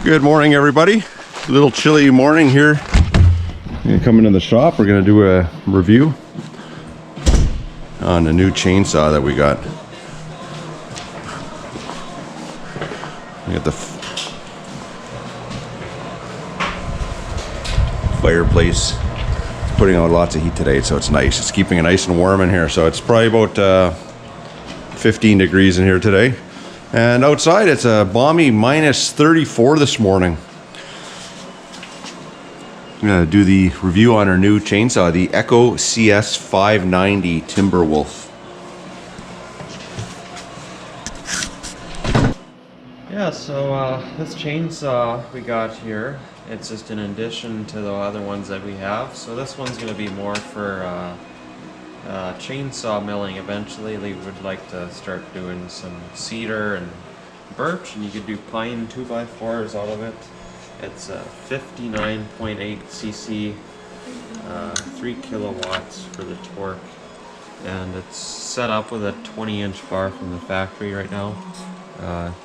Good morning, everybody. A little chilly morning here. Coming to the shop, we're going to do a review on the new chainsaw that we got. We got the fireplace. It's putting out lots of heat today, so it's nice. It's keeping it nice and warm in here. So it's probably about 15 degrees in here today. And outside it's a balmy minus 34 this morning. I'm going to do the review on our new chainsaw, the Echo CS590 Timberwolf. Yeah, so this chainsaw we got here, it's just an addition to the other ones that we have. So this one's going to be more for chainsaw milling eventually. We would like to start doing some cedar and birch, and you could do pine 2x4s out of it. It's a 59.8 cc, 3 kilowatts for the torque, and it's set up with a 20-inch bar from the factory right now.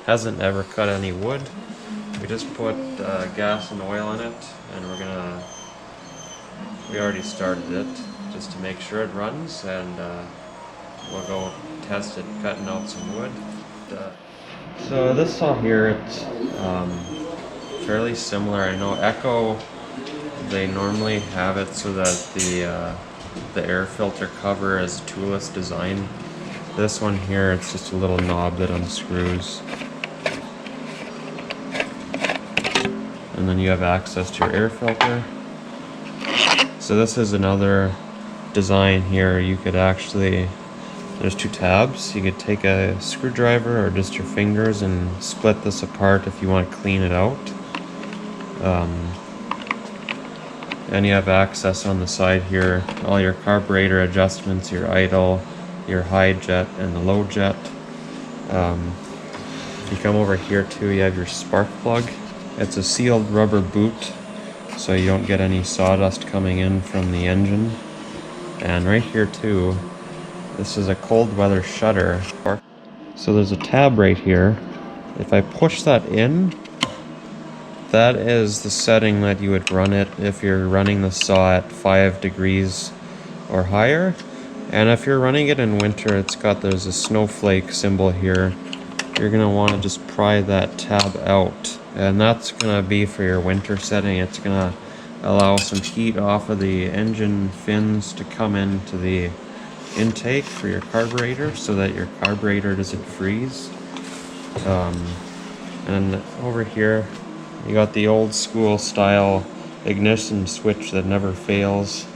Hasn't ever cut any wood. We just put gas and oil in it, and we already started it just to make sure it runs, and we'll go test it cutting out some wood. So this saw here, it's fairly similar. I know Echo, they normally have it so that the air filter cover is a toolless design. This one here, it's just a little knob that unscrews, and then you have access to your air filter. So this is another design here. You could actually, there's two tabs. You could take a screwdriver or just your fingers and split this apart if you want to clean it out. And you have access on the side here, all your carburetor adjustments, your idle, your high jet and the low jet. You come over here too, you have your spark plug. It's a sealed rubber boot, so you don't get any sawdust coming in from the engine. And right here too, this is a cold weather shutter. So there's a tab right here. If I push that in, that is the setting that you would run it if you're running the saw at 5 degrees or higher. And if you're running it in winter, there's a snowflake symbol here. You're gonna want to just pry that tab out, and that's gonna be for your winter setting. It's gonna allow some heat off of the engine fins to come into the intake for your carburetor, so that your carburetor doesn't freeze. And over here you got the old school style ignition switch that never fails.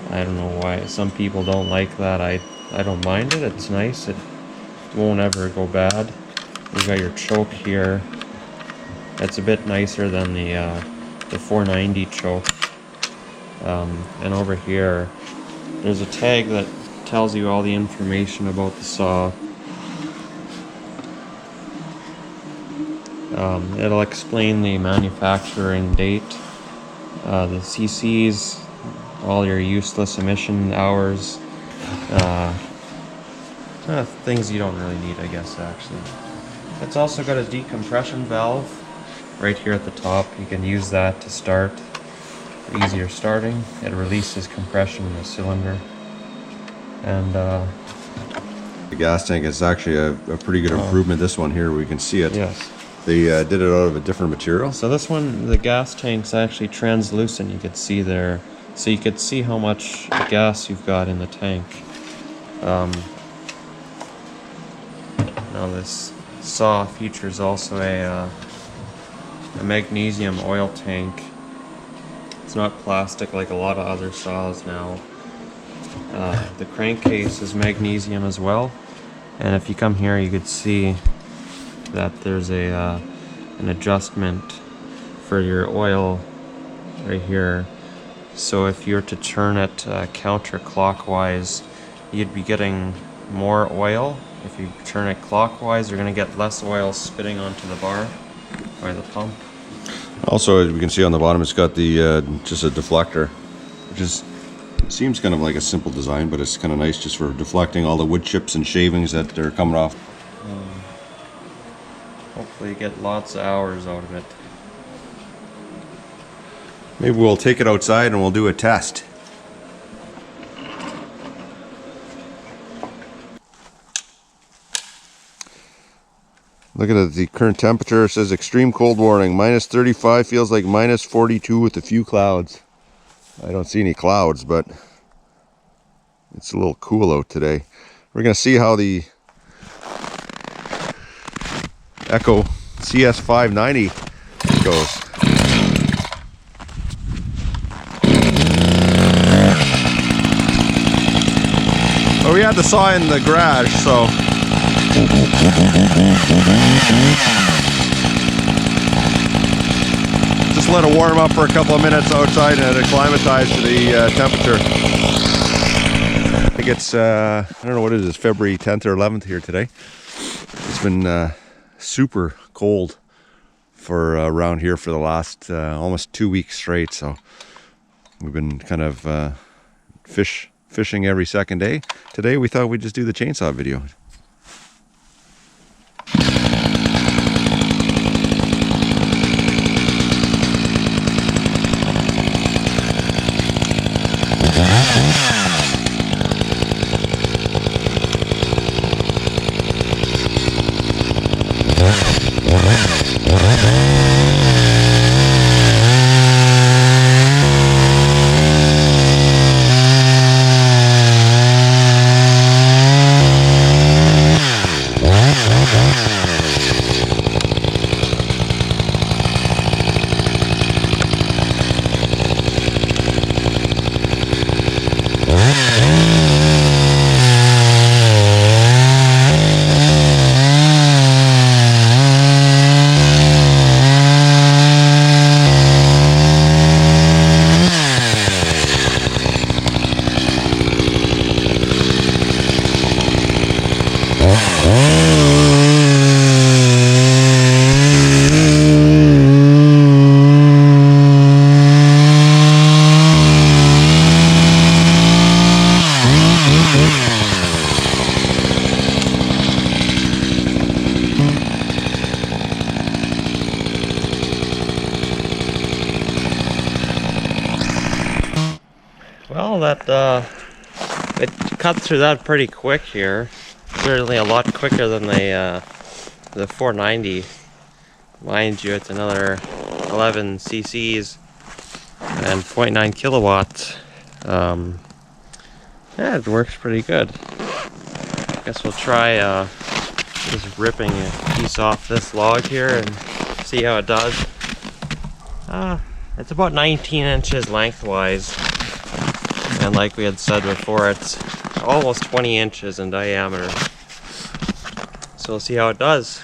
I don't know why some people don't like that. I don't mind it. It's nice. It won't ever go bad. You got your choke here. It's a bit nicer than the 490 choke. And over here there's a tag that tells you all the information about the saw. It'll explain the manufacturing date, the cc's, all your useless emission hours, things you don't really need, I guess, actually. It's also got a decompression valve right here at the top. You can use that to start, for easier starting. It releases compression in the cylinder. And The gas tank is actually a pretty good improvement. This one here, we can see it. yes. They did it out of a different material. So this one, the gas tank's actually translucent. You could see there, so you could see how much gas you've got in the tank. Now this saw features also a magnesium oil tank. It's not plastic like a lot of other saws now. The crankcase is magnesium as well, and if you come here you could see that there's an adjustment for your oil right here. So if you were to turn it counterclockwise, you'd be getting more oil. If you turn it clockwise, you're going to get less oil spitting onto the bar by the pump. Also, as we can see on the bottom, it's got the just a deflector, which seems kind of like a simple design, but it's kind of nice just for deflecting all the wood chips and shavings that are coming off. hopefully get lots of hours out of it. Maybe we'll take it outside and we'll do a test. Look at it, the current temperature says extreme cold warning. Minus 35 feels like minus 42 with a few clouds. I don't see any clouds, but it's a little cool out today. We're going to see how the Echo CS590 goes. Well, we had the saw in the garage, so just let it warm up for a couple of minutes outside and it acclimatized to the temperature. I think it's, I don't know what it is, February 10th or 11th here today. It's been super cold for around here for the last almost 2 weeks straight, so we've been kind of fishing every second day. Today we thought we'd just do the chainsaw video. Well, that it cut through that pretty quick here. Certainly a lot quicker than the 490. Mind you, it's another 11 cc's and 0.9 kilowatts. Yeah, it works pretty good. Guess we'll try just ripping a piece off this log here and see how it does. It's about 19 inches lengthwise, and like we had said before, it's almost 20 inches in diameter. So we'll see how it does.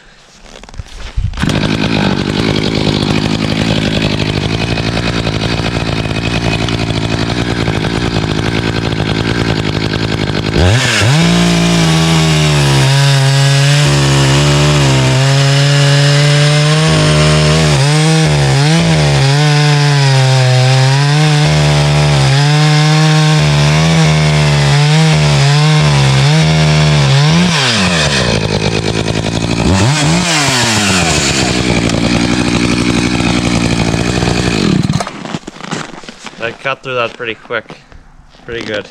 I cut through that pretty quick, pretty good.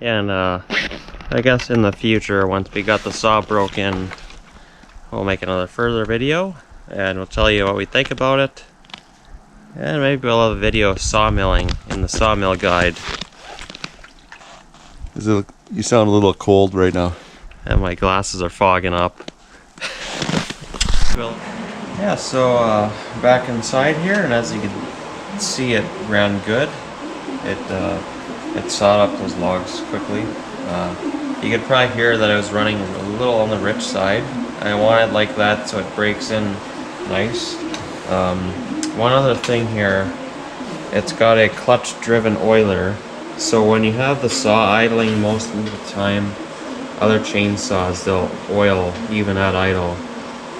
And I guess in the future, once we got the saw broken, we'll make another further video and we'll tell you what we think about it. And maybe we'll have a video of sawmilling in the sawmill guide. You sound a little cold right now. And my glasses are fogging up. Well, yeah, so back inside here, and as you can see, it ran good. It sawed up those logs quickly. You could probably hear that I was running a little on the rich side. I want it like that so it breaks in nice. One other thing here, it's got a clutch driven oiler, so when you have the saw idling most of the time, other chainsaws, they'll oil even at idle.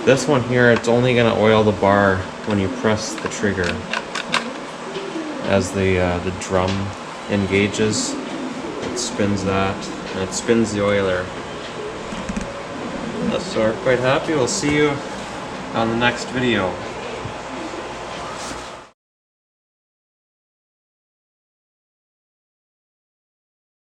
This one here, it's only going to oil the bar when you press the trigger. As the drum engages, it spins that, and it spins the oiler. So we're quite happy. We'll see you on the next video.